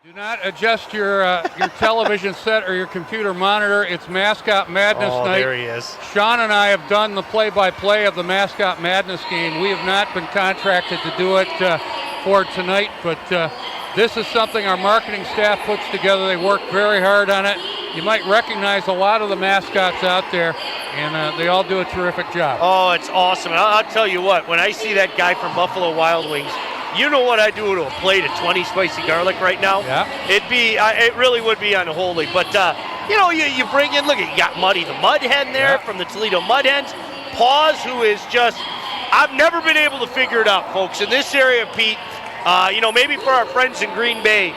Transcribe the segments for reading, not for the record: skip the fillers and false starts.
Do not adjust your television set or your computer monitor. It's Mascot Madness night. There he is. Sean and I have done the play-by-play of the Mascot Madness game. We have not been contracted to do it for tonight, but this is something our marketing staff puts together. They work very hard on it. You might recognize a lot of the mascots out there, and they all do a terrific job. Oh, it's awesome. And I'll tell you what, when I see that guy from Buffalo Wild Wings, you know what I do to a plate of 20 spicy garlic right now? Yeah. It really would be unholy. But, you bring in, look, you got Muddy the Mud Hen there from the Toledo Mud Hens. Paws, who is just, I've never been able to figure it out, folks. In this area, Pete, maybe for our friends in Green Bay,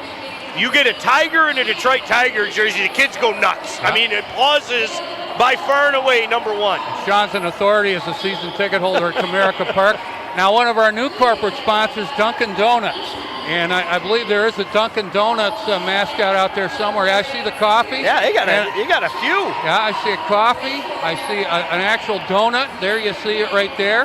you get a Tiger and a Detroit Tigers jersey, the kids go nuts. Yeah. I mean, Paws is by far and away number one. Sean's an authority as a season ticket holder at Comerica Park. Now, one of our new corporate sponsors, Dunkin' Donuts. And I believe there is a Dunkin' Donuts mascot out there somewhere. I see the coffee. Yeah, you got a few. Yeah, I see a coffee. I see an actual donut. There you see it right there.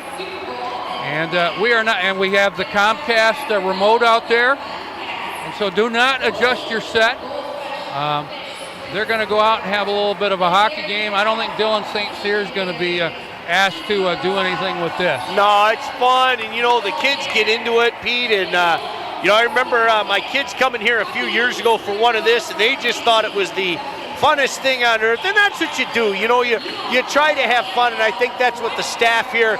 And we have the Comcast remote out there. And so do not adjust your set. They're going to go out and have a little bit of a hockey game. I don't think Dylan St. Cyr is going to be asked to do anything with this. No, it's fun, and the kids get into it, Pete, and I remember my kids coming here a few years ago for one of this, and they just thought it was the funnest thing on earth, and that's what you do. You try to have fun, and I think that's what the staff here,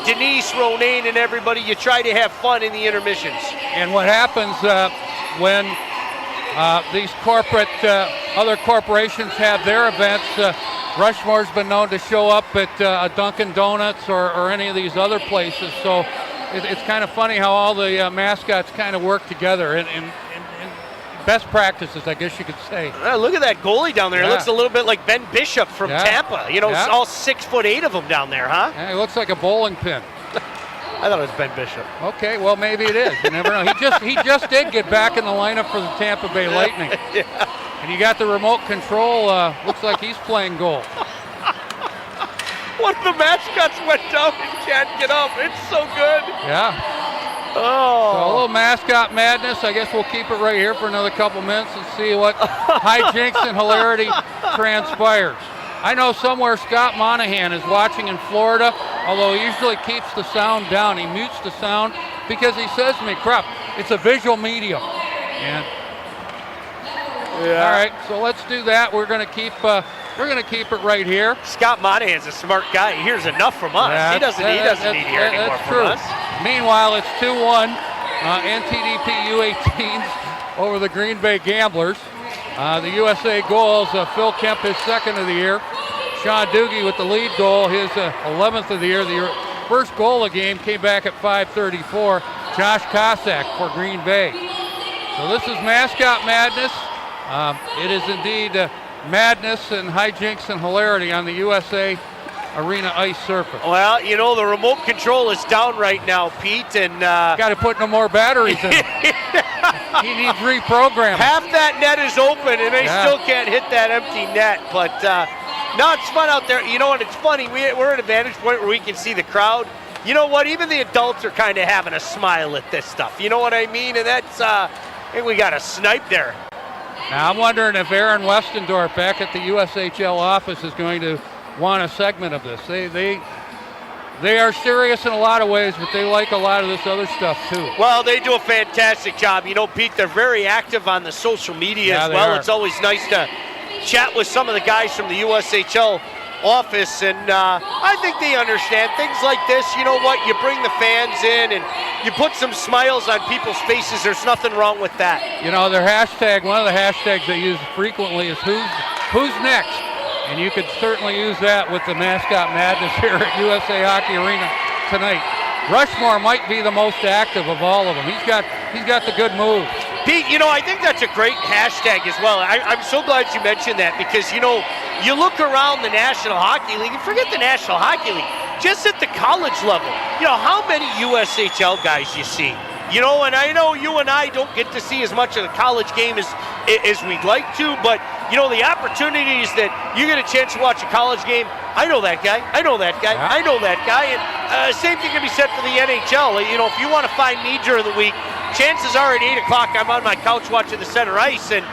Denise, Ronayne, and everybody, you try to have fun in the intermissions. And what happens when these other corporations have their events, Rushmore's been known to show up at a Dunkin' Donuts or any of these other places. So it's kind of funny how all the mascots kind of work together and best practices, I guess you could say. Look at that goalie down there. It looks a little bit like Ben Bishop from Tampa. All 6'8" of them down there, huh? Yeah, he looks like a bowling pin. I thought it was Ben Bishop. Okay, well maybe it is. You never know. He just did get back in the lineup for the Tampa Bay Lightning. Yeah. And you got the remote control. Looks like he's playing goal. One of the mascots went down and can't get up. It's so good. Yeah. Oh. So a little Mascot Madness. I guess we'll keep it right here for another couple minutes and see what hijinks and hilarity transpires. I know somewhere Scott Monahan is watching in Florida, although he usually keeps the sound down. He mutes the sound because he says to me, "Crap, it's a visual medium." And all right, so let's do that. We're going to keep it right here. Scott Monahan's a smart guy. He hears enough from us. He doesn't need to hear anymore from us. Meanwhile, it's 2-1 NTDP U18s over the Green Bay Gamblers. The USA goals, Phil Kemp, his second of the year. Sean Doogie with the lead goal, his 11th of the year. The first goal of the game came back at 5:34. Josh Cossack for Green Bay. So this is Mascot Madness. It is indeed madness and hijinks and hilarity on the USA Arena ice surface. Well, the remote control is down right now, Pete, and got to put no more batteries in it. He needs reprogramming. Half that net is open, and they still can't hit that empty net. But no, it's fun out there. And it's funny. We're at a vantage point where we can see the crowd. You know what? Even the adults are kind of having a smile at this stuff. You know what I mean? And that's, I think we got a snipe there. Now, I'm wondering if Aaron Westendorf back at the USHL office is going to want a segment of this. They are serious in a lot of ways, but they like a lot of this other stuff too. Well, they do a fantastic job. Pete, they're very active on the social media as well. It's always nice to chat with some of the guys from the USHL office, and I think they understand things like this. You know what? You bring the fans in and you put some smiles on people's faces. There's nothing wrong with that. Their hashtag, one of the hashtags they use frequently is who's next? And you could certainly use that with the Mascot Madness here at USA Hockey Arena tonight. Rushmore might be the most active of all of them. He's got the good moves. Pete, I think that's a great hashtag as well. I'm so glad you mentioned that because, you look around the National Hockey League, and forget the National Hockey League, just at the college level, how many USHL guys you see? And I know you and I don't get to see as much of the college game as we'd like to, but, the opportunities that you get a chance to watch a college game, I know that guy, I know that guy, I know that guy, and same thing can be said for the NHL. If you want to find me during the week, chances are at 8 o'clock I'm on my couch watching the center ice. And,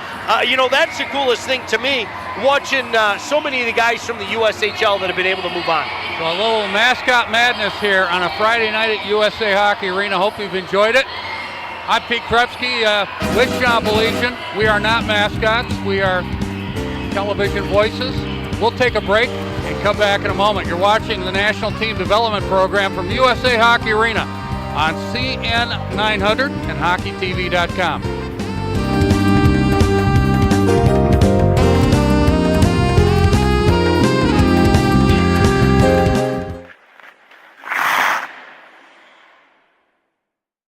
that's the coolest thing to me, watching so many of the guys from the USHL that have been able to move on. So a little Mascot Madness here on a Friday night at USA Hockey Arena. Hope you've enjoyed it. I'm Pete Krepsky with Sean Belesian. We are not mascots. We are television voices. We'll take a break and come back in a moment. You're watching the National Team Development Program from USA Hockey Arena on CN 900 and HockeyTV.com.